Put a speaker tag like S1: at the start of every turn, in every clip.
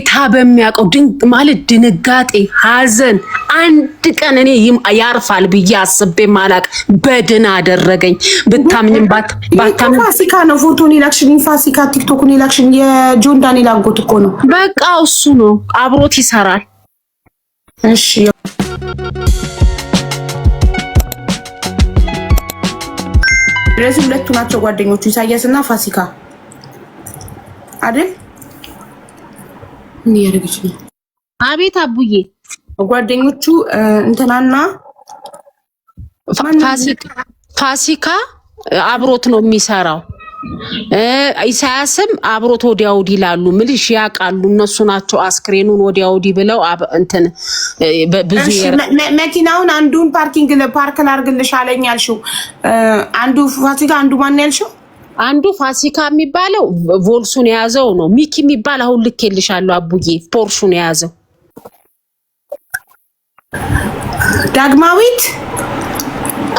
S1: ታ በሚያውቀው ድንቅ ማለት ድንጋጤ ሐዘን አንድ ቀን እኔ ያርፋል ብዬ አስቤ ማላቅ በድን አደረገኝ። ብታምኝም ባታምኝ
S2: ፋሲካ ነው ፎቶን ኢላክሽን ፋሲካ ቲክቶክን ኢላክሽን የጆን ዳንኤል አጎት እኮ ነው።
S1: በቃ እሱ ነው አብሮት ይሰራል።
S2: እሺ ስለዚህ ሁለቱ ናቸው ጓደኞቹ ኢሳያስና ፋሲካ አይደል? ምን ያደርግሽ ነው?
S1: አቤት አቡዬ
S2: ጓደኞቹ እንትናና
S1: ፋሲካ አብሮት ነው የሚሰራው። ኢሳያስም አብሮት ወዲያ ወዲህ ይላሉ። ምልሽ ያውቃሉ እነሱ ናቸው አስክሬኑን ወዲያ ወዲህ ብለው እንትን ብዙ
S2: መኪናውን አንዱን ፓርኪንግ ለፓርክ ላርግልሽ አለኝ ያልሽው አንዱ ፋሲካ አንዱ ማን ያልሽው?
S1: አንዱ ፋሲካ የሚባለው ቮልሱን የያዘው ነው። ሚኪ የሚባል አሁን ልኬልሻለሁ አቡዬ ፖርሹን የያዘው።
S2: ዳግማዊት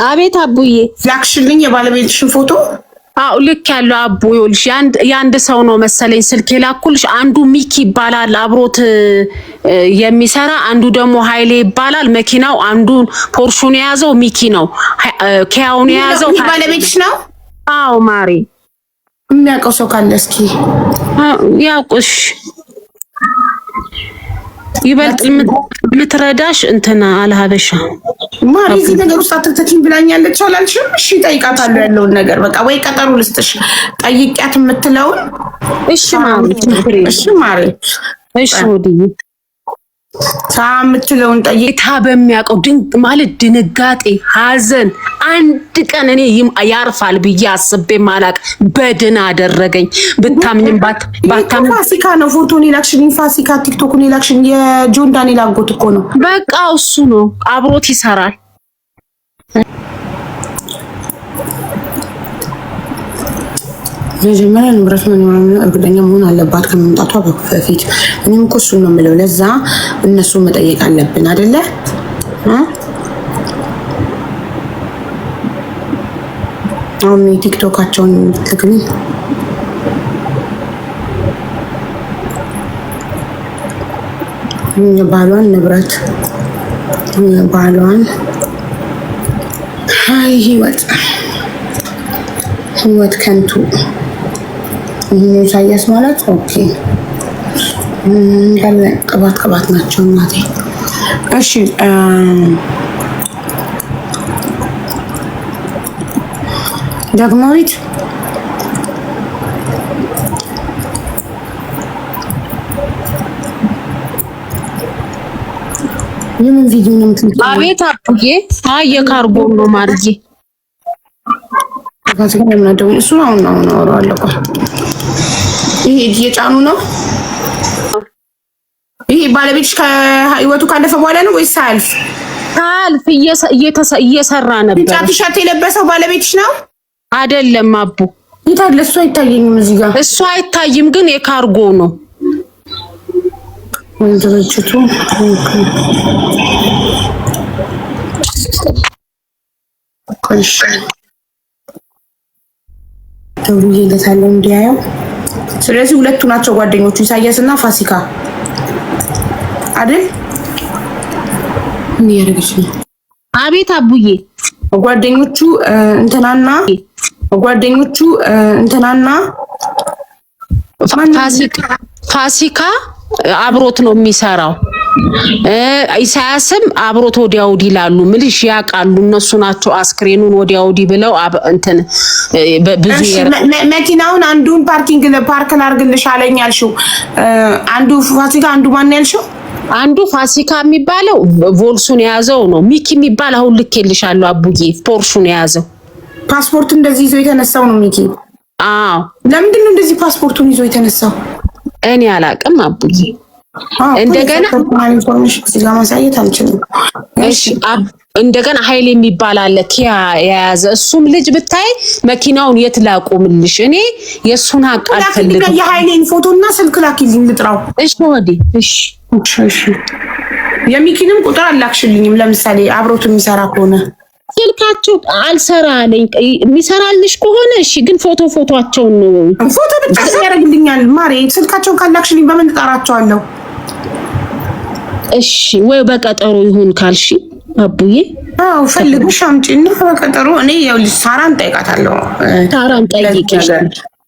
S1: አቤት አቡዬ
S2: ላክሽልኝ የባለቤትሽን ፎቶ?
S1: አው ልክ ያለው አቡ ይኸውልሽ ያንድ ሰው ነው መሰለኝ ስልክ የላኩልሽ። አንዱ ሚኪ ይባላል አብሮት የሚሰራ፣ አንዱ ደግሞ ኃይሌ ይባላል። መኪናው አንዱን ፖርሹን የያዘው ሚኪ ነው። ኪያውን የያዘው
S2: ባለቤትሽ ነው?
S1: አው ማሪ
S2: የሚያውቀው ሰው ካለ እስኪ
S1: ያውቁሽ ይበልጥ ምትረዳሽ እንትና አልሀበሻ
S2: ማሪ እዚህ ነገር ውስጥ አትተኪኝ ብላኛለች አላልሽም? እሺ ጠይቃታለሁ ያለውን ነገር በቃ ወይ ቀጠሩ ልስጥሽ ጠይቂያት የምትለውን።
S1: እሺ ማሪ
S2: እሺ ማሪ
S1: እሺ ወዲህ
S2: የምትለውን ጠይቃ
S1: በሚያውቀው ድንቅ ማለት ድንጋጤ ሐዘን አንድ ቀን እኔ ያርፋል ብዬ አስቤ ማላቅ በድን አደረገኝ። ብታምኝም ባታምኝ
S2: ፋሲካ ነው ፎቶን ኢላክሽን ፋሲካ ቲክቶክን ኢላክሽን የጆን ዳንኤል አጎት እኮ ነው።
S1: በቃ እሱ ነው አብሮት ይሰራል።
S2: መጀመሪያ ንብረት ምንም እርግጠኛ መሆን አለባት ከመምጣቷ በፊት። እኔም እኮ እሱን ነው የምለው። ለዛ እነሱ መጠየቅ አለብን አይደለ? አሁን ቲክቶካቸውን ትግኒ ባሏን ንብረት ባሏን ሃይ ህይወት ከንቱ ኢሳያስ ማለት ኦኬ እንዳለ ቅባት ናቸው እናቴ። እሺ ዳግማዊት የምን ቪዲዮ ነው የምትልከው?
S1: አቤት አቡዬ የካርጎ ነው ማርጂ
S2: ጋዜጣ ምናደው እሱ ነው አወራለሁ። ይሄ እየጫኑ ነው። ይሄ ባለቤትሽ ከህይወቱ ካለፈ በኋላ ነው ወይስ ሳልፍ እየሰራ ነበር? ቢጫ ቲሸርት የለበሰው ባለቤትሽ ነው
S1: አይደለም? አቡ
S2: ይታለ እሱ አይታየኝም እዚህ ጋር
S1: እሱ አይታይም፣ ግን የካርጎ ነው
S2: ወንድሮቹ ኮሽ ተውዬለታለሁ እንዲያየው። ስለዚህ ሁለቱ ናቸው ጓደኞቹ ኢሳያስና ፋሲካ አይደል? ምን ያደርግሽ ነው?
S1: አቤት አቡዬ
S2: ጓደኞቹ እንትናና
S1: ፋሲካ አብሮት ነው የሚሰራው። ኢሳያስም አብሮት ወዲያ ወዲህ ይላሉ። ምልሽ ያውቃሉ እነሱ ናቸው አስክሬኑን ወዲያ ወዲህ ብለው እንትን ብዙ
S2: መኪናውን አንዱን ፓርኪንግ ለፓርክ ላርግልሽ አለኝ ያልሽው አንዱ ፋሲካ አንዱ ማን ያልሽው?
S1: አንዱ ፋሲካ የሚባለው ቮልሱን የያዘው ነው። ሚኪ የሚባል አሁን ልኬልሻለሁ አቡዬ ፖርሹን የያዘው።
S2: ፓስፖርት እንደዚህ ይዞ የተነሳው ነው ሚኪ?
S1: አዎ።
S2: ለምንድን ነው እንደዚህ ፓስፖርቱን ይዞ የተነሳው?
S1: እኔ አላቅም አቡዬ። እንደገና
S2: ኢንፎርሜሽን እዚህ ጋር ማሳየት አልችልም።
S1: እሺ እንደገና ኃይሌ የሚባል አለ ኪያ የያዘ እሱም ልጅ ብታይ መኪናውን የት ላቆምልሽ? እኔ የሱን ሀቅ አልፈልግም።
S2: የኃይሌን ፎቶና ስልክ ላኪልኝ ልጥራው።
S1: እሺ ወዲህ እሺ
S2: የሚኪንም ቁጥር አላክሽልኝም። ለምሳሌ አብሮት የሚሰራ ከሆነ
S1: ስልካቸው አልሰራ አለኝ። የሚሰራልሽ ከሆነ እሺ፣ ግን ፎቶቸውን ነው
S2: ፎቶ ብቻ ያደርግልኛል። ማሬ ስልካቸውን ካላክሽልኝ በምን እጠራቸዋለሁ?
S1: እሺ ወይ በቀጠሮ ይሁን ካልሽ አቡዬ።
S2: አዎ ፈልግሽ አምጪና በቀጠሮ እኔ ያው ሳራን ጠይቃታለሁ።
S1: ሳራን ጠይቂሽ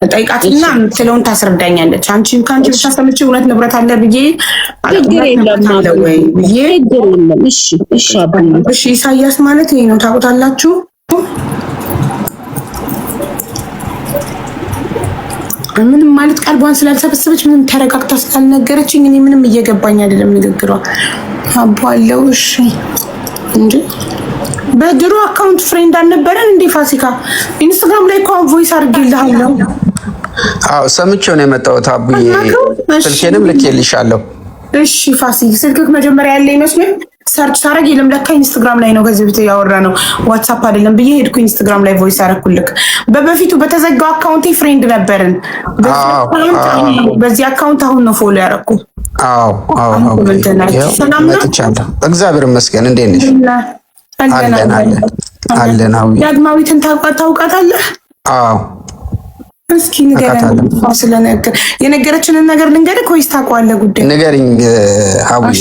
S2: ጠይቃትና የምትለውን ታስረዳኛለች። አንቺን ከአንቺ ብቻ ሰምቼ እውነት ንብረት አለ ብዬ
S1: ችግር የለም ወይ ብዬ ችግር የለም። እሺ እሺ አቡዬ።
S2: እሺ ኢሳያስ ማለት ይሄ ነው ታውቁታላችሁ። ምንም ማለት ቀልቧን ስላልሰበሰበች ምንም ተረጋግታ ስላልነገረችኝ እኔ ምንም እየገባኝ አይደለም ንግግሯ። አባለው እሺ እንዴ በድሮ አካውንት ፍሬንድ አልነበረን እንዴ ፋሲካ? ኢንስታግራም ላይ እኮ ቮይስ አድርጌልሃለሁ።
S3: አዎ ሰምቼው ነው የመጣሁት አቡዬ። ስልኬንም ልኬልሻለሁ።
S2: እሺ ፋሲካ ስልክክ መጀመሪያ ያለ ይመስለኝ ሰርች ሳረግ የለም ለካ ኢንስታግራም ላይ ነው። ከዚህ በፊት ያወራ ነው ዋትስአፕ አይደለም ብዬ ሄድኩ ኢንስታግራም ላይ ቮይስ አረኩልክ። በበፊቱ በተዘጋው አካውንቴ ፍሬንድ ነበርን። በዚህ አካውንት አሁን ነው ፎሎ ያረኩ።
S3: አዎ ሰላም ነው። እግዚአብሔር ይመስገን። እንዴት ነሽ? አለን።
S2: ዳግማዊትን ታውቃታለህ?
S3: አዎ
S2: እስኪ ንገረኝ። ስለነገር የነገረችንን ነገር ልንገርህ ወይስ ታውቀዋለህ? ጉዳይ
S3: ንገሪኝ አቡዬ።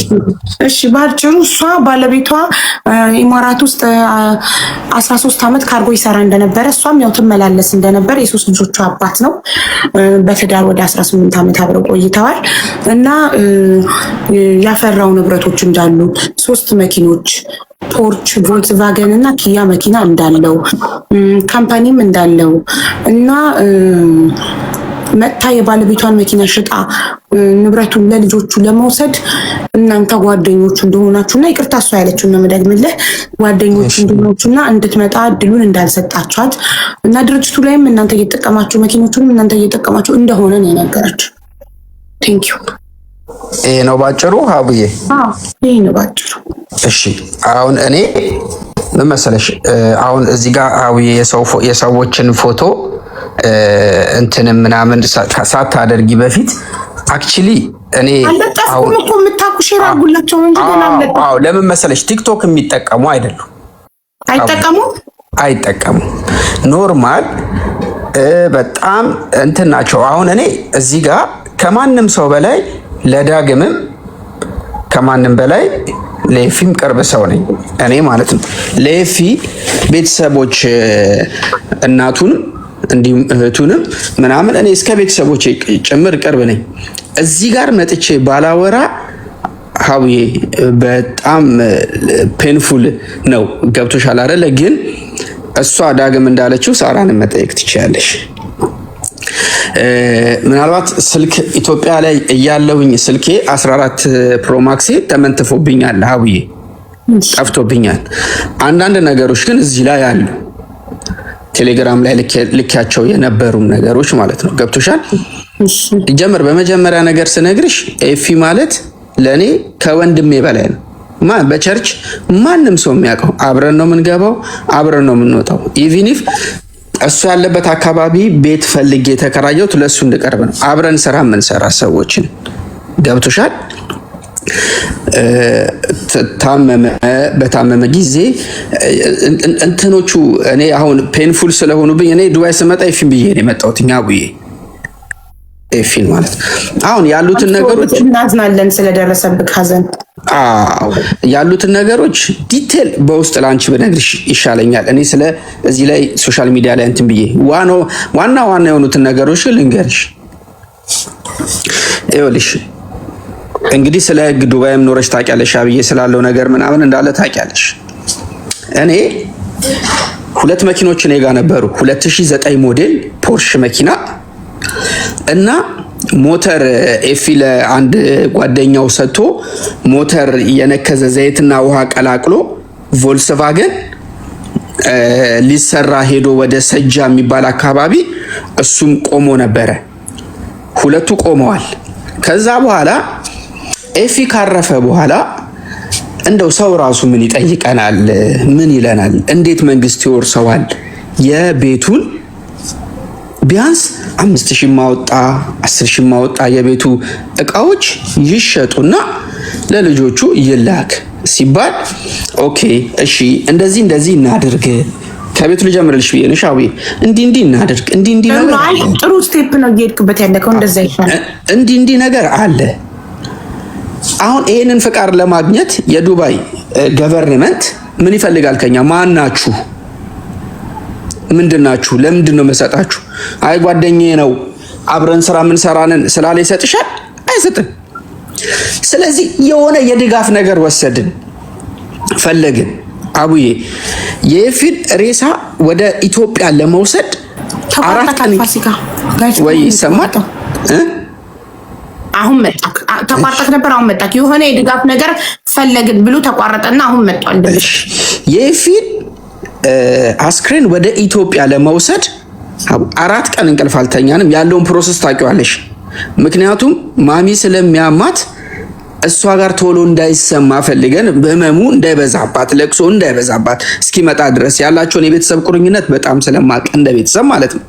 S2: እሺ ባጭሩ እሷ ባለቤቷ ኢማራት ውስጥ 13 ዓመት ካርጎ ይሰራ እንደነበረ እሷም ያው ትመላለስ እንደነበረ የሶስት ልጆቿ አባት ነው። በትዳር ወደ 18 ዓመት አብረው ቆይተዋል እና ያፈራው ንብረቶች እንዳሉ 3 መኪኖች ፖርች፣ ቮልክስቫገን እና ኪያ መኪና እንዳለው ካምፓኒም እንዳለው እና መጥታ የባለቤቷን መኪና ሽጣ ንብረቱን ለልጆቹ ለመውሰድ እናንተ ጓደኞቹ እንደሆናችሁና ይቅርታ እሷ ያለችውን ነው የምደግምልህ፣ ጓደኞቹ እንደሆናችሁና እንድትመጣ እድሉን እንዳልሰጣችኋት እና ድርጅቱ ላይም እናንተ እየተጠቀማችሁ መኪኖቹንም እናንተ እየተጠቀማችሁ እንደሆነ ነው የነገረችው። ቴንኪዩ።
S3: ይሄ ነው ባጭሩ አቡዬ።
S2: ይሄ ነው ባጭሩ።
S3: እሺ አሁን እኔ ምን መሰለሽ፣ አሁን እዚህ ጋር አቡዬ የሰዎችን ፎቶ እንትን ምናምን ሳታደርጊ በፊት አክቹሊ እኔ
S2: አሁን እኮ የምታውቁ ሼር አድርጉላቸው እንጂ
S3: አዎ ለምን መሰለሽ ቲክቶክ የሚጠቀሙ አይደሉም። አይጠቀሙ ኖርማል በጣም እንትን ናቸው። አሁን እኔ እዚህ ጋር ከማንም ሰው በላይ ለዳግምም ከማንም በላይ ለኤፊም ቅርብ ሰው ነኝ እኔ ማለት ነው። ለኤፊ ቤተሰቦች እናቱንም እንዲሁም እህቱንም ምናምን እኔ እስከ ቤተሰቦች ጭምር ቅርብ ነኝ። እዚህ ጋር መጥቼ ባላወራ ሀቡዬ በጣም ፔንፉል ነው። ገብቶሻል አይደለ? ግን እሷ ዳግም እንዳለችው ሳራን መጠየቅ ትችያለሽ። ምናልባት ስልክ ኢትዮጵያ ላይ እያለሁኝ ስልኬ 14 ፕሮማክስ ተመንትፎብኛል ሀቡዬ፣ ጠፍቶብኛል። አንዳንድ ነገሮች ግን እዚህ ላይ አሉ። ቴሌግራም ላይ ልኪያቸው የነበሩ ነገሮች ማለት ነው። ገብቶሻል? ጀምር በመጀመሪያ ነገር ስነግርሽ ኤፊ ማለት ለኔ ከወንድሜ በላይ ነው። በቸርች ማንም ሰው የሚያውቀው አብረን ነው የምንገባው፣ አብረን ነው የምንወጣው። ኢቭን ኢፍ እሱ ያለበት አካባቢ ቤት ፈልጌ የተከራየሁት ለሱ እንድቀርብ ነው። አብረን ስራ የምንሰራ ሰዎችን ገብቶሻል? በታመመ ጊዜ እንትኖቹ እኔ አሁን ፔንፉል ስለሆኑብኝ እኔ ዱባይ ስመጣ ኤፊን ብዬ ነው የመጣሁት። አቡዬ ኤፊን ማለት አሁን ያሉትን ነገሮች
S2: እናዝናለን ስለደረሰብክ ሀዘን።
S3: ያሉትን ነገሮች ዲቴል በውስጥ ላንቺ ብነግርሽ ይሻለኛል። እኔ ስለ እዚህ ላይ ሶሻል ሚዲያ ላይ እንትን ብዬ ዋና የሆኑትን ነገሮች ልንገርሽ። ይኸውልሽ እንግዲህ ስለ ህግ ዱባይም ኖረሽ ታውቂያለሽ ብዬ ስላለው ነገር ምናምን እንዳለ ታውቂያለሽ። እኔ 2 መኪኖች እኔ ጋር ነበሩ። 2009 ሞዴል ፖርሽ መኪና እና ሞተር ኤፊ ለአንድ ጓደኛው ሰጥቶ ሞተር የነከዘ ዘይትና ውሃ ቀላቅሎ ቮልክስቫገን ሊሰራ ሄዶ ወደ ሰጃ የሚባል አካባቢ እሱም ቆሞ ነበረ። ሁለቱ ቆመዋል። ከዛ በኋላ ኤፊ ካረፈ በኋላ እንደው ሰው ራሱ ምን ይጠይቀናል? ምን ይለናል? እንዴት መንግስት ይወርሰዋል? የቤቱን ቢያንስ 5000 ማወጣ 10000 ማወጣ የቤቱ እቃዎች ይሸጡና ለልጆቹ ይላክ ሲባል ኦኬ እሺ እንደዚህ እናድርግ ከቤቱ ልጀምርልሽ ብዬ ነው ሻዊ እንዲህ እናድርግ እንዲህ ነው
S2: ጥሩ ስቴፕ ነው እየሄድክበት ያለከው እንደዛ ይሻላል
S3: እንዲህ ነገር አለ አሁን ይሄንን ፍቃድ ለማግኘት የዱባይ ገቨርንመንት ምን ይፈልጋል ከኛ ማናችሁ ምንድናችሁ ለምንድነው መሰጣችሁ አይ ጓደኛዬ ነው አብረን ስራ ምን ሰራነን ስላለ ይሰጥሻል አይሰጥም ስለዚህ የሆነ የድጋፍ ነገር ወሰድን ፈለግን አቡዬ የፊል ሬሳ ወደ ኢትዮጵያ ለመውሰድ 4 ቀን ወይ ይሰማል
S2: አሁን መጣክ ተቋርጠክ ነበር አሁን መጣክ የሆነ የድጋፍ ነገር ፈለግን ብሉ ተቋረጠና አሁን መጣው እንደልሽ
S3: የፊል አስክሬን ወደ ኢትዮጵያ ለመውሰድ 4 ቀን እንቅልፍ አልተኛንም ያለውን ፕሮሰስ ታውቂዋለሽ ምክንያቱም ማሚ ስለሚያማት እሷ ጋር ቶሎ እንዳይሰማ ፈልገን በመሙ እንዳይበዛባት ለቅሶ እንዳይበዛባት እስኪመጣ ድረስ ያላቸውን የቤተሰብ ቁርኝነት በጣም ስለማቅ እንደ ቤተሰብ ማለት ነው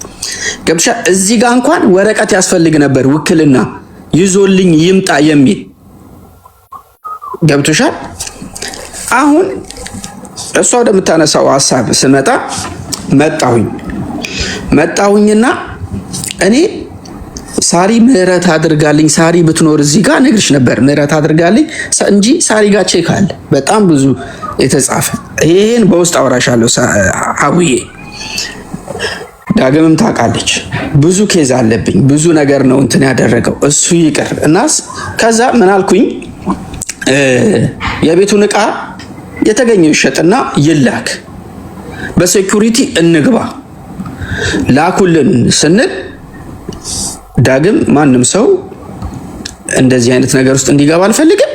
S3: ገብሻ እዚህ ጋር እንኳን ወረቀት ያስፈልግ ነበር ውክልና ይዞልኝ ይምጣ የሚል ገብቶሻል አሁን እሷ ወደምታነሳው ሐሳብ ስመጣ መጣሁኝና እኔ ሳሪ ምህረት አድርጋልኝ ሳሪ ብትኖር እዚህ ጋር ነግርሽ ነበር ምህረት አድርጋልኝ እንጂ ሳሪ ጋር ቼክ አለ በጣም ብዙ የተጻፈ ይሄን በውስጥ አወራሻለሁ አቡዬ ዳግምም ታውቃለች ብዙ ኬዝ አለብኝ ብዙ ነገር ነው እንትን ያደረገው እሱ ይቅር እናስ ከዛ ምን አልኩኝ የቤቱን ዕቃ የተገኘው ይሸጥና ይላክ በሴኩሪቲ እንግባ ላኩልን ስንል ዳግም ማንም ሰው እንደዚህ አይነት ነገር ውስጥ እንዲገባ አልፈልግም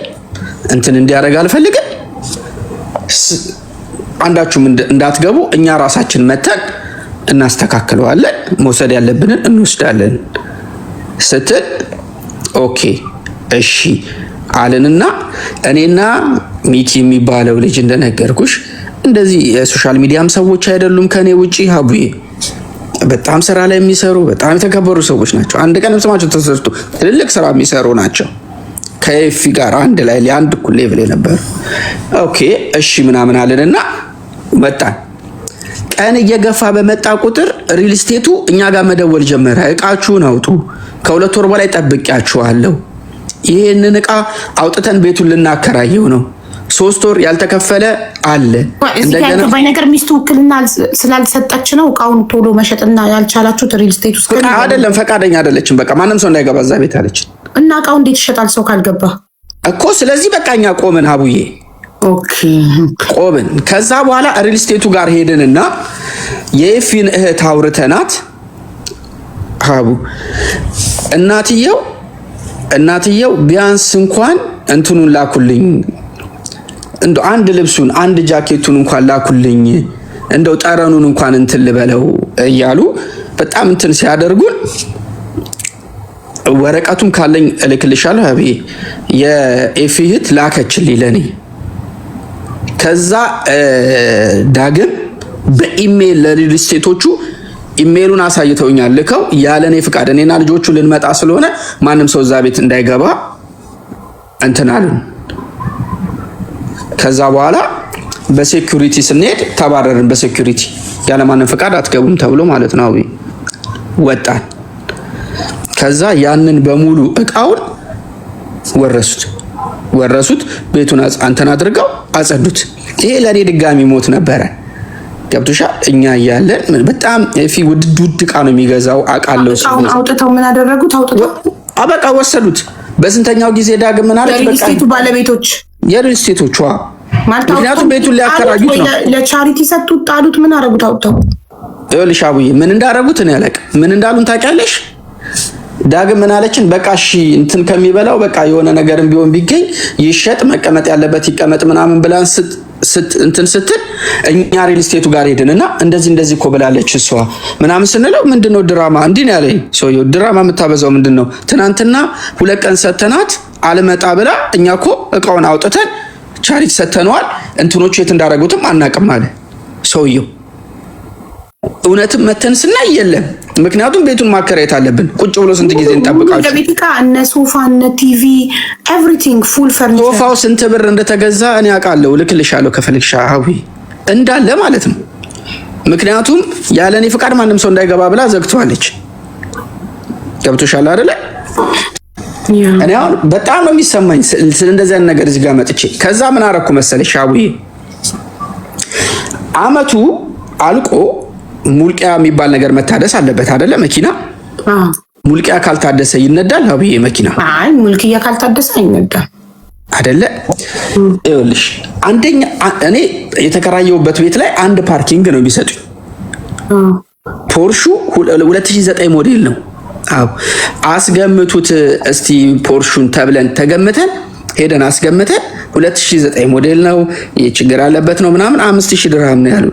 S3: እንትን እንዲያረጋ አልፈልግም አንዳችሁም እንዳትገቡ እኛ ራሳችን መተን እናስተካክለዋለን መውሰድ ያለብንን እንወስዳለን ስትል ኦኬ እሺ አለንና እኔና ሚኪ የሚባለው ልጅ እንደነገርኩሽ እንደዚህ የሶሻል ሚዲያም ሰዎች አይደሉም ከኔ ውጪ ሀቡዬ በጣም ስራ ላይ የሚሰሩ በጣም የተከበሩ ሰዎች ናቸው አንድ ቀን ስማቸው ተሰርቶ ትልልቅ ስራ የሚሰሩ ናቸው ከኤፊ ጋር አንድ ላይ ለአንድ እኩል ሌቭል ነበር ኦኬ እሺ ምናምን አለንና መጣን ቀን እየገፋ በመጣ ቁጥር ሪል ስቴቱ እኛ ጋር መደወል ጀመረ እቃችሁን አውጡ ከ2 ወር በላይ ጠብቂያችኋለሁ ይሄንን እቃ አውጥተን ቤቱን ልናከራየው ነው 3 ወር ያልተከፈለ አለ
S2: እንደገና ባይ ነገር ሚስቱ ውክልና ስላልሰጠች ነው እቃውን ቶሎ መሸጥና ያልቻላችሁት ሪል ስቴት ውስጥ
S3: አይደለም ፈቃደኛ አይደለችም በቃ ማንም ሰው እንዳይገባ እዛ ቤት አለች
S2: እና እቃው እንዴት ይሸጣል ሰው ካልገባ
S3: እኮ ስለዚህ በቃኛ ቆመን ሀቡዬ
S2: ኦኬ
S3: ቆመን ከዛ በኋላ ሪል ስቴቱ ጋር ሄደንና የኤፊን እህት አውርተናት ሀቡ እናትየው ቢያንስ እንኳን እንትኑን ላኩልኝ እንደው አንድ ልብሱን አንድ ጃኬቱን እንኳን ላኩልኝ እንደው ጠረኑን እንኳን እንትን ልበለው እያሉ በጣም እንትን ሲያደርጉን ወረቀቱን ካለኝ እልክልሻለሁ አቤ የኤፊህት ላከችልኝ ለኔ ከዛ ዳግም በኢሜል ለሪል ስቴቶቹ ኢሜሉን አሳይተውኛል ልከው ያለኔ ፍቃድ እኔና ልጆቹ ልንመጣ ስለሆነ ማንም ሰው እዛ ቤት እንዳይገባ እንትን አሉን ከዛ በኋላ በሴኩሪቲ ስንሄድ ተባረርን በሴኩሪቲ ያለ ማንም ፍቃድ አትገቡም ተብሎ ማለት ነው ወጣን ከዛ ያንን በሙሉ እቃውን ወረሱት ቤቱን አንተን አድርገው አጸዱት ይሄ ለኔ ድጋሚ ሞት ነበረ ገብቶሻ እኛ ያያለን በጣም ፊ ውድ እቃ ነው የሚገዛው አቃለው
S2: አሁን አውጥተው ምን አደረጉት አውጥተው
S3: አበቃ ወሰዱት በስንተኛው ጊዜ ዳግም ምን አለች በቃ
S2: የሪል ባለቤቶች
S3: የሪል ስቴቶቿ ምክንያቱም ቤቱን ሊያከራዩት ነው
S2: ለቻሪቲ ሰጡት ጣሉት ምን አደረጉት አውጥተው
S3: ይኸውልሽ አቡዬ ምን እንዳደረጉት እኔ አለቅ ምን እንዳሉን ታውቂያለሽ ዳግም ምን አለችን በቃ እሺ እንትን ከሚበላው በቃ የሆነ ነገርም ቢሆን ቢገኝ ይሸጥ መቀመጥ ያለበት ይቀመጥ ምናምን ብላን እንትን ስትል እኛ ሪል ስቴቱ ጋር ሄድንና እንደዚህ እኮ ብላለች እሷ ምናምን ስንለው ምንድነው ድራማ እንዲህ ነው ያለኝ ሰውየው ድራማ የምታበዛው ምንድነው ትናንትና 2 ቀን ሰተናት አልመጣ ብላ እኛ እኮ እቃውን አውጥተን ቻሪቲ ሰተነዋል እንትኖቹ የት እንዳደረጉትም አናቅም አለ ሰውየው እውነትም መተን ስናይ የለም ምክንያቱም ቤቱን ማከራየት አለብን። ቁጭ ብሎ ስንት ጊዜ እንጠብቃችሁ?
S2: ለቤት ዕቃ እነ ሶፋ እነ ቲቪ ኤቭሪቲንግ ፉል ፈርኒቸር።
S3: ሶፋው ስንት ብር እንደተገዛ እኔ አውቃለሁ። ልክልሻለሁ ከፈልግሻ ሀዊ እንዳለ ማለት ነው። ምክንያቱም ያለ እኔ ፍቃድ ማንም ሰው እንዳይገባ ብላ ዘግቷለች። ገብቶሻል አይደለ? እኔ አሁን በጣም ነው የሚሰማኝ ስለ እንደዚህ አይነት ነገር እዚህ ጋር መጥቼ። ከዛ ምን አረኩ መሰለሽ ሀዊ፣ አመቱ አልቆ ሙልቂያ የሚባል ነገር መታደስ አለበት አይደለ? መኪና ሙልቂያ ካልታደሰ ይነዳል ሀዊ መኪና?
S2: አይ ሙልቂያ ካልታደሰ አይነዳም
S3: አይደለ? ይኸውልሽ አንደኛ እኔ የተከራየሁበት ቤት ላይ አንድ ፓርኪንግ ነው የሚሰጡኝ። ፖርሹ 2009 ሞዴል ነው። አዎ አስገምቱት እስቲ ፖርሹን ተብለን ተገምተን ሄደን አስገምተን 2009 ሞዴል ነው የችግር አለበት ነው ምናምን 5000 ድርሃም ነው ያሉ።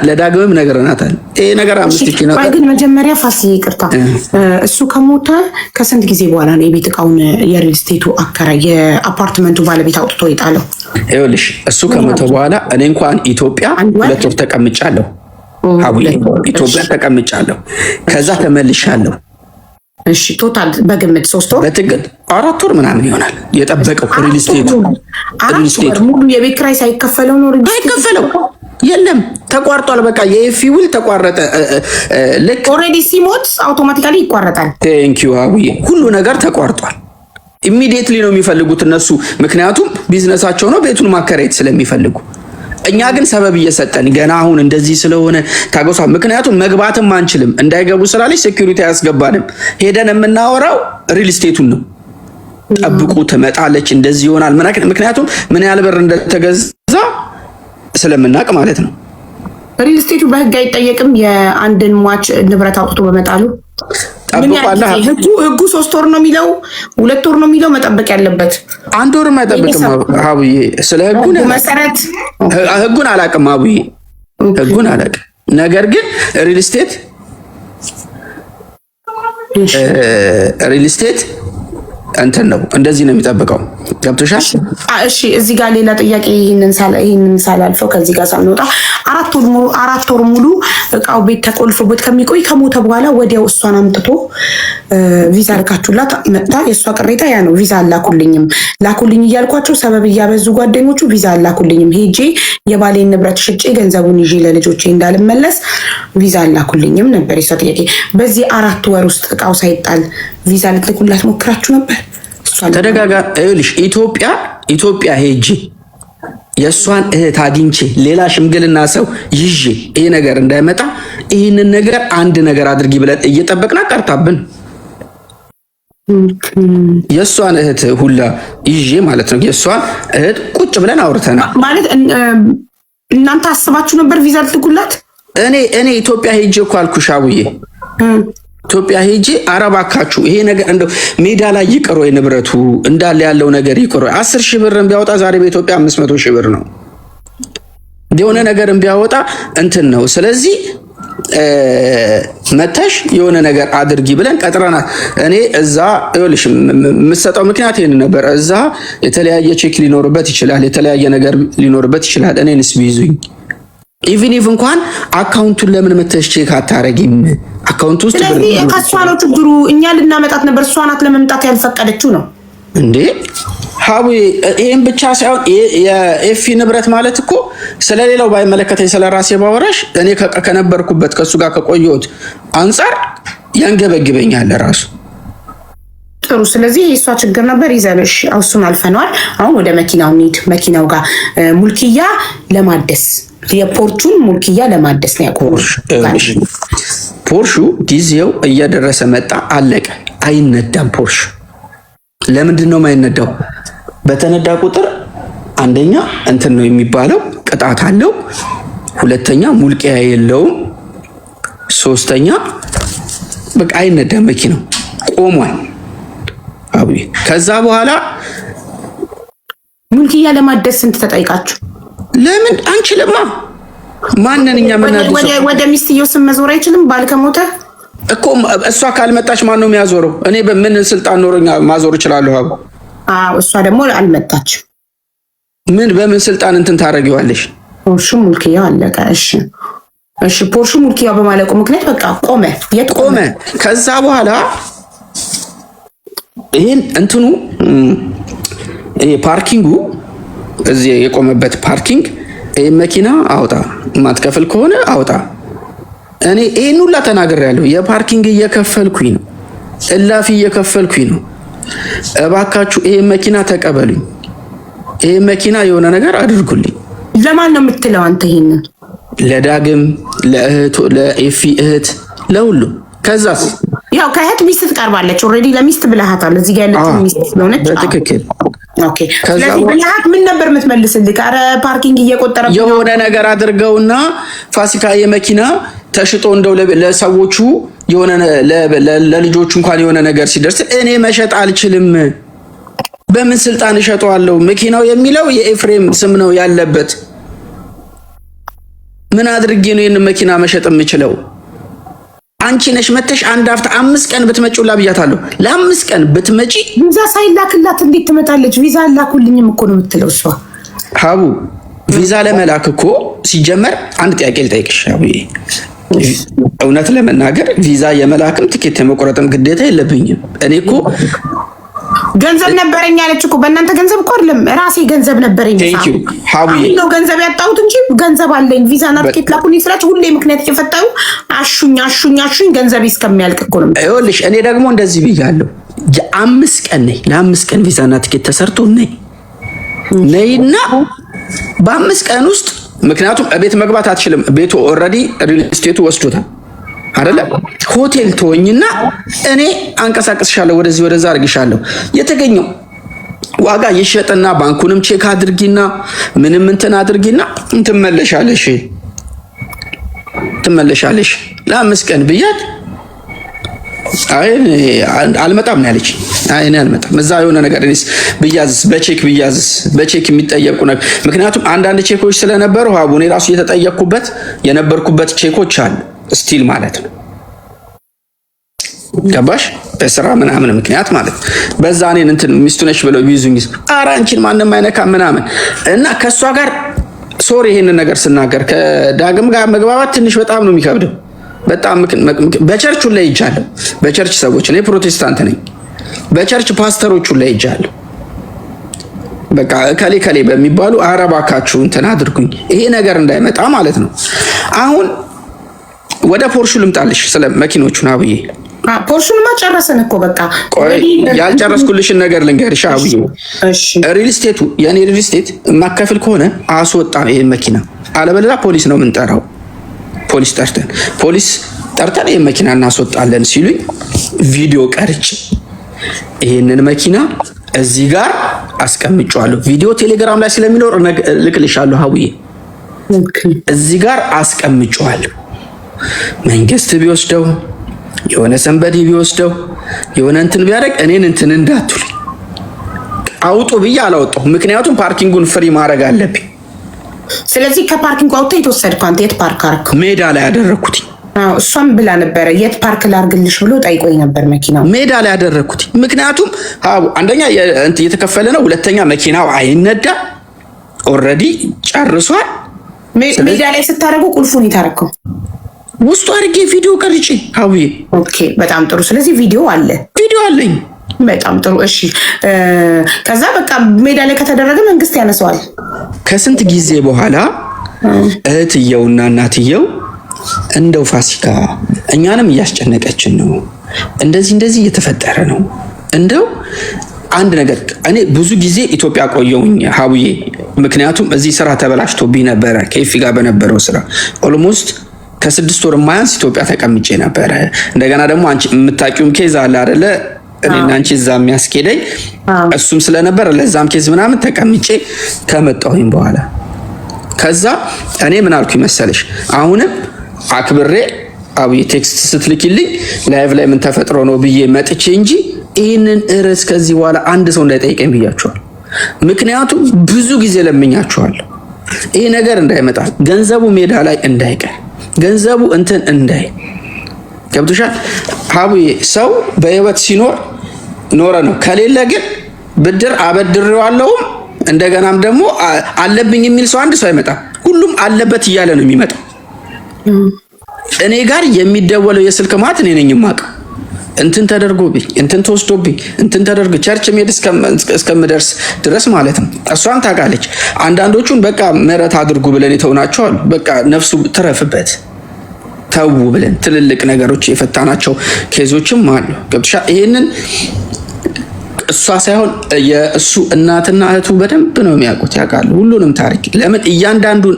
S3: ለዳግምም ነገርናታል። ይሄ ነገር 5000 ነው።
S2: ግን መጀመሪያ ፋሲል ይቅርታ፣ እሱ ከሞተ ከስንት ጊዜ በኋላ ነው የቤት ዕቃውን የሪል ስቴቱ አከራይ የአፓርትመንቱ ባለቤት አውጥቶ ይጣለው?
S3: ይኸውልሽ እሱ ከሞተ በኋላ እኔ እንኳን ኢትዮጵያ 2 ወር ተቀምጫለሁ። ሀዊ ኢትዮጵያ ተቀምጫለሁ። ከዛ ተመልሻለሁ።
S2: እሺ ቶታል በግምት 3 ወር
S3: በትግል 4 ወር ምናምን ይሆናል የጠበቀው ሪል ስቴቱ
S2: ሙሉ የቤት ኪራይ ሳይከፈለው ነው
S3: አይከፈለው። የለም ተቋርጧል። በቃ የኤፊ ውል ተቋረጠ። ልክ
S2: ኦልሬዲ ሲሞት አውቶማቲካሊ ይቋረጣል።
S3: ቴንክ ዩ ሀዊ፣ ሁሉ ነገር ተቋርጧል። ኢሚዲየትሊ ነው የሚፈልጉት እነሱ፣ ምክንያቱም ቢዝነሳቸው ነው ቤቱን ማከራየት ስለሚፈልጉ። እኛ ግን ሰበብ እየሰጠን ገና አሁን እንደዚህ ስለሆነ ታገሷ። ምክንያቱም መግባትም አንችልም እንዳይገቡ ስላለች ሴኩሪቲ አያስገባንም። ሄደን የምናወራው ሪል ስቴቱን ነው። ጠብቁ ትመጣለች፣ እንደዚህ ይሆናል። ምክንያቱም ምን ያህል ብር እንደተገዛ ስለምናውቅ ማለት ነው።
S2: ሪል ስቴቱ በህግ አይጠየቅም። የአንድን ሟች ንብረት አውጥቶ በመጣሉ ህጉ 3 ወር ነው የሚለው 2 ወር ነው የሚለው መጠበቅ ያለበት
S3: 1 ወር አይጠብቅም። ሀቡዬ ስለ
S2: መሰረት
S3: ህጉን አላውቅም። ሀቡዬ ህጉን አላውቅም። ነገር ግን ሪል ስቴት እንትን ነው እንደዚህ ነው የሚጠብቀው። ገብቶሻል?
S2: እሺ እዚህ ጋር ሌላ ጥያቄ ይሄንን ሳላልፈው ከዚህ ጋር ሳንወጣ 4 ወር ሙሉ እቃው ቤት ተቆልፎበት ከሚቆይ ከሞተ በኋላ ወዲያው እሷን አምጥቶ ቪዛ ልካችሁላት መጣ። የእሷ ቅሬታ ያ ነው። ቪዛ ላኩልኝ እያልኳቸው ሰበብ እያበዙ ጓደኞቹ ቪዛ አላኩልኝም፣ ሄጄ የባሌን ንብረት ሽጬ ገንዘቡን ይዤ ለልጆቼ እንዳልመለስ ቪዛ አላኩልኝም ነበር የሷ ጥያቄ። በዚህ 4 ወር ውስጥ እቃው ሳይጣል ቪዛ ልትልኩላት ሞክራችሁ ነበር?
S3: ይኸውልሽ ኢትዮጵያ ሄጄ የእሷን እህት አግኝቼ ሌላ ሽምግልና ሰው ይዤ ይሄ ነገር እንዳይመጣ ይህንን ነገር አንድ ነገር አድርጊ ብለን እየጠበቅና ቀርታብን የእሷን እህት ሁላ ይዤ ማለት ነው። የእሷን እህት ቁጭ ብለን አውርተናል
S2: ማለት እናንተ አስባችሁ ነበር ቪዛ ልትልኩላት?
S3: እኔ ኢትዮጵያ ሄጄ እኮ አልኩሽ አቡዬ፣ ኢትዮጵያ ሄጄ አረባካችሁ ይሄ ነገር እንደው ሜዳ ላይ ይቅር ወይ ንብረቱ እንዳለ ያለው ነገር ይቅር ወይ 10,000 ብርም ቢያወጣ ዛሬ በኢትዮጵያ 500,000 ብር ነው። የሆነ ነገርም ቢያወጣ እንትን ነው። ስለዚህ መተሽ የሆነ ነገር አድርጊ ብለን ቀጥረናል። እኔ እዛ ይኸውልሽ የምሰጠው ምክንያት ይሄን ነበር። እዛ የተለያየ ቼክ ሊኖርበት ይችላል፣ የተለያየ ነገር ሊኖርበት ይችላል። እኔንስ ቢይዙኝ ኢቭን ኢቭ እንኳን አካውንቱን ለምን መተሽ ቼክ አታረጊም? አካውንት ውስጥ
S2: ስለዚህ ከሷ ነው ችግሩ። እኛ ልናመጣት ነበር፣ እሷ ናት ለመምጣት ያልፈቀደችው ነው
S3: እንዴ ሀቡ። ይሄን ብቻ ሳይሆን የኤፊ ንብረት ማለት እኮ ስለሌላው ባይመለከተኝ ስለራሴ ባወራሽ እኔ ከነበርኩበት ከሱ ጋር ከቆየሁት አንፃር ያንገበግበኛል ራሱ።
S2: ጥሩ። ስለዚህ የእሷ ችግር ነበር ይዘንሽ እሱን አልፈነዋል። አሁን ወደ መኪናው እንሂድ። መኪናው ጋር ሙልኪያ ለማደስ የፖርቹን ሙልኪያ ለማደስ ነው ያቆርሽ።
S3: ፖርሹ ጊዜው እየደረሰ መጣ፣ አለቀ። አይነዳም ፖርሹ። ለምንድን ነው የማይነዳው? በተነዳ ቁጥር አንደኛ እንትን ነው የሚባለው፣ ቅጣት አለው። ሁለተኛ ሙልቂያ የለውም። ሶስተኛ በቃ አይነዳም፣ መኪናው ቆሟል። አብይ ከዛ በኋላ
S2: ሙልኪያ ለማደስ ስንት ተጠይቃችሁ?
S3: ለምን አንችልማ? ማንንኛ
S2: ወደ ሚስትየው ስም መዞር አይችልም? ባል ከሞተ
S3: እኮ እሷ ካልመጣች ማን ነው የሚያዞረው? እኔ በምን ስልጣን ኖሮኛ ማዞር እችላለሁ?
S2: እሷ ደግሞ አልመጣችም።
S3: በምን ስልጣን እንትን ታደርጊዋለሽ?
S2: እሺ ሙልኪያው አለቀ። እሺ እሺ ፖርሹ ሙልኪያ በማለቁ ምክንያት በቃ ቆመ። የት ቆመ?
S3: ከዛ በኋላ ይሄን እንትኑ ይሄ ፓርኪንጉ እዚህ የቆመበት ፓርኪንግ ይሄ መኪና አውጣ፣ ማትከፍል ከሆነ አውጣ። እኔ ይሄን ሁላ ተናግሬያለሁ። የፓርኪንግ እየከፈልኩኝ ነው፣ እላፊ እየከፈልኩኝ ነው። እባካችሁ ይሄ መኪና ተቀበሉኝ፣ ይሄ መኪና የሆነ ነገር አድርጉልኝ።
S2: ለማን ነው የምትለው አንተ ይሄንን?
S3: ለዳግም፣ ለእህት፣ ለኤፊ እህት፣ ለሁሉ። ከዛስ
S2: ያው ከእህት ሚስት ትቀርባለች። ኦልሬዲ ለሚስት ብለሃታል። እዚህ ጋር ያለችው ሚስት ስለሆነች
S3: በትክክል
S2: ኦኬ። ስለዚህ ብለሃት ምን ነበር የምትመልስልህ? ኧረ ፓርኪንግ እየቆጠረ
S3: የሆነ ነገር አድርገውና ፋሲካ የመኪና ተሽጦ እንደው ለሰዎቹ የሆነ ለልጆቹ እንኳን የሆነ ነገር ሲደርስ እኔ መሸጥ አልችልም። በምን ስልጣን እሸጠዋለሁ? መኪናው የሚለው የኤፍሬም ስም ነው ያለበት። ምን አድርጌ ነው ይሄን መኪና መሸጥ የምችለው? አንቺ ነሽ መተሽ አንድ አፍታ 5 ቀን ብትመጪውላ ብያታለሁ። ለ5 ቀን ብትመጪ
S2: ቪዛ ሳይላክላት እንዴት ትመጣለች? ቪዛ አላኩልኝም እኮ ነው የምትለው እሷ።
S3: ሀቡ ቪዛ ለመላክ እኮ ሲጀመር አንድ ጥያቄ ልጠይቅሽ ሀቡ፣ እውነት ለመናገር ቪዛ የመላክም ትኬት የመቆረጥም ግዴታ የለብኝም። እኔ እኮ
S2: ገንዘብ ነበረኝ አለች እኮ። በእናንተ ገንዘብ እኮ አይደለም ራሴ ገንዘብ ነበረኝ። ነው ገንዘብ ያጣሁት እንጂ ገንዘብ አለኝ። ቪዛና ትኬት ላኩልኝ ስላችሁ ሁሌ ምክንያት እየፈጠሩ አሹኝ ገንዘብ እስከሚያልቅ እኮ ነው።
S3: ይኸውልሽ እኔ ደግሞ እንደዚህ ብያለሁ። ለ5 ቀን ነይ፣ ለ5 ቀን ቪዛና ትኬት ተሰርቶ ነይና በ5 ቀን ውስጥ ምክንያቱም ቤት መግባት አትችልም። ቤቱ ኦልሬዲ ሪል ስቴቱ ወስዶታል አይደለ? ሆቴል ተወኝና እኔ አንቀሳቀስሻለሁ፣ ወደዚህ ወደዛ አርግሻለሁ። የተገኘው ዋጋ ይሸጥና ባንኩንም ቼክ አድርጊና ምንም እንትን አድርጊና ትመለሻለሽ። ለ5 ቀን ብያት አይ አልመጣም ነው ያለች። አይ እኔ አልመጣም እዛ የሆነ ነገር እኔስ ብያዝስ በቼክ የሚጠየቁ ነገር ምክንያቱም አንዳንድ ቼኮች ስለነበሩ ሀቡ እኔ ራሱ የተጠየቅኩበት የነበርኩበት ቼኮች አሉ ስቲል ማለት ነው። ገባሽ? በስራ ምናምን ምክንያት ማለት በዛ እኔን እንትን ሚስቱ ነሽ ብለው ቢይዙኝ ኧረ አንቺን ማንም አይነካ ምናምን እና ከሷ ጋር ሶሪ ይሄንን ነገር ስናገር ከዳግም ጋር መግባባት ትንሽ በጣም ነው የሚከብደው። በጣም በቸርቹ ላይ ይጃለሁ። በቸርች ሰዎች እኔ ፕሮቴስታንት ነኝ። በቸርች ፓስተሮቹ ላይ ይጃለሁ። በቃ ከሌ በሚባሉ አረባካችሁ እንትን አድርጉኝ ይሄ ነገር እንዳይመጣ ማለት ነው። አሁን ወደ ፖርሹ ልምጣልሽ ስለ መኪኖቹን አብዬ።
S2: ፖርሹንማ ጨረሰን እኮ በቃ።
S3: ያልጨረስኩልሽን ነገር ልንገርሽ አብዬ። ሪል ስቴቱ የኔ ሪል ስቴት የማከፍል ከሆነ አስወጣ ይሄን መኪና፣ አለበለዚያ ፖሊስ ነው የምንጠራው። ፖሊስ ጠርተን ይሄን መኪና እናስወጣለን ሲሉኝ ቪዲዮ ቀርጬ ይሄንን መኪና እዚህ ጋር አስቀምጫለሁ። ቪዲዮ ቴሌግራም ላይ ስለሚኖር ልክልሻለሁ ሀቡዬ። እዚህ ጋር አስቀምጫለሁ። መንግስት ቢወስደው የሆነ ሰንበዲ ቢወስደው የሆነ እንትን ቢያደርግ እኔን እንትን እንዳትሉ አውጡ ብዬ አላወጣሁ። ምክንያቱም ፓርኪንጉን ፍሪ ማድረግ አለብኝ።
S2: ስለዚህ ከፓርኪንግ አውጥተህ የተወሰድከው አንተ የት ፓርክ አደረግከው?
S3: ሜዳ ላይ ያደረኩት።
S2: እሷም ብላ ነበረ የት ፓርክ ላርግልሽ ብሎ ጠይቆኝ ነበር። መኪናው
S3: ሜዳ ላይ ያደረኩት ምክንያቱም አንደኛ የተከፈለ ነው፣ ሁለተኛ መኪናው አይነዳ ኦልሬዲ ጨርሷል።
S2: ሜዳ ላይ ስታደርገው ቁልፉን የታረከው
S3: ውስጡ አድርጌ ቪዲዮ ቀርጬ አውዬ።
S2: ኦኬ በጣም ጥሩ። ስለዚህ ቪዲዮ አለኝ። በጣም ጥሩ እሺ። ከዛ በቃ ሜዳ ላይ ከተደረገ መንግስት ያነሳዋል።
S3: ከስንት ጊዜ በኋላ እህትየውና እናትየው እንደው ፋሲካ እኛንም እያስጨነቀችን ነው፣ እንደዚህ እየተፈጠረ ነው፣ እንደው አንድ ነገር እኔ ብዙ ጊዜ ኢትዮጵያ ቆየውኝ ሀቡዬ። ምክንያቱም እዚህ ስራ ተበላሽቶብኝ ነበረ ከይፊ ጋር በነበረው ስራ ኦልሞስት ከ6 ወር ማያንስ ኢትዮጵያ ተቀምጬ ነበረ። እንደገና ደግሞ አንቺ የምታውቂውም ኬዝ አለ አይደለ? እኔና አንቺ እዛ የሚያስኬደኝ እሱም ስለነበረ ለዛም ኬዝ ምናምን ተቀምጬ ከመጣሁኝ በኋላ ከዛ እኔ ምን አልኩኝ መሰለሽ? አሁንም አክብሬ አብይ ቴክስት ስትልኪልኝ ላይቭ ላይ ምን ተፈጥሮ ነው ብዬ መጥቼ እንጂ ይህንን ርዕስ ከዚህ በኋላ አንድ ሰው እንዳይጠይቀኝ ብያቸዋል። ምክንያቱም ብዙ ጊዜ ለምኛቸዋለሁ ይሄ ነገር እንዳይመጣ፣ ገንዘቡ ሜዳ ላይ እንዳይቀር፣ ገንዘቡ እንትን እንዳይ ገብቶሻል ሀቡዬ። ሰው በህይወት ሲኖር ኖረ ነው። ከሌለ ግን ብድር አበድሬዋለሁም እንደገናም ደግሞ አለብኝ የሚል ሰው አንድ ሰው አይመጣም። ሁሉም አለበት እያለ ነው የሚመጣው። እኔ ጋር የሚደወለው የስልክ ማት እኔ ነኝ የማውቀው። እንትን ተደርጎብኝ እንትን ተወስዶብኝ እንትን ተደርጎ ቸርች ሜድ እስከምደርስ ድረስ ማለት ነው። እሷም ታውቃለች። አንዳንዶቹን በቃ ምህረት አድርጉ ብለን የተውናቸው አሉ። በቃ ነፍሱ ትረፍበት ተው ብለን ትልልቅ ነገሮች የፈታናቸው ኬዞችም አሉ። ገብቶሻ? ይሄንን እሷ ሳይሆን የእሱ እናትና እህቱ በደንብ ነው የሚያውቁት፣ ያውቃሉ ሁሉንም ታሪክ። ለምን እያንዳንዱን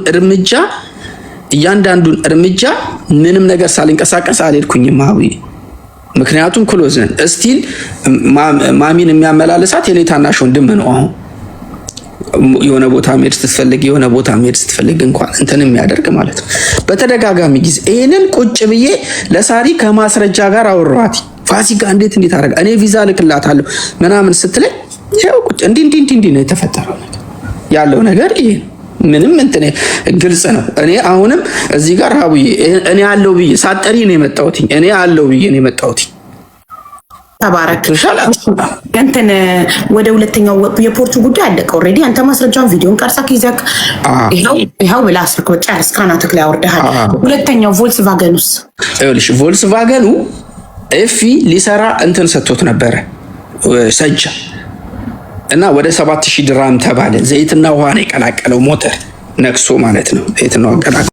S3: እርምጃ ምንም ነገር ሳልንቀሳቀስ አልሄድኩኝም ሀዊ። ምክንያቱም ክሎዝ ነን። እስቲል ማሚን የሚያመላልሳት የኔ ታናሽ ወንድም ነው። አሁን የሆነ ቦታ መሄድ ስትፈልግ እንኳን እንትን የሚያደርግ ማለት ነው። በተደጋጋሚ ጊዜ ይሄንን ቁጭ ብዬ ለሳሪ ከማስረጃ ጋር አወራኋት። ፋሲካ እንዴት አደረጋ እኔ ቪዛ ልክላታለሁ ምናምን ስትለኝ ይሄው ቁጭ እንዲህ ነው የተፈጠረው ነገር ያለው ነገር ይሄ ምንም እንትን ግልጽ ነው። እኔ አሁንም እዚህ ጋር ሀቡዬ እኔ አለው ብዬ ሳጠሪ ነው የመጣሁት።
S2: ተባረክ እንትን ወደ ሁለተኛው የፖርቹ ጉዳይ አለቀ ኦልሬዲ። አንተ ማስረጃውን ቪዲዮን ቀርጸክ ይዘክ ይኸው ብላ አስርክ በቃ እስካናትክ ላይ አወርደሃል። ሁለተኛው ቮልክስቫገኑስ
S3: ይኸውልሽ ቮልክስቫገኑ ኤፊ ሊሰራ እንትን ሰጥቶት ነበረ ሰጃ እና ወደ 7000 ድራም ተባለ። ዘይትና ውሃ ነው የቀላቀለው ሞተር ነክሶ ማለት ነው። ዘይትና ውሃ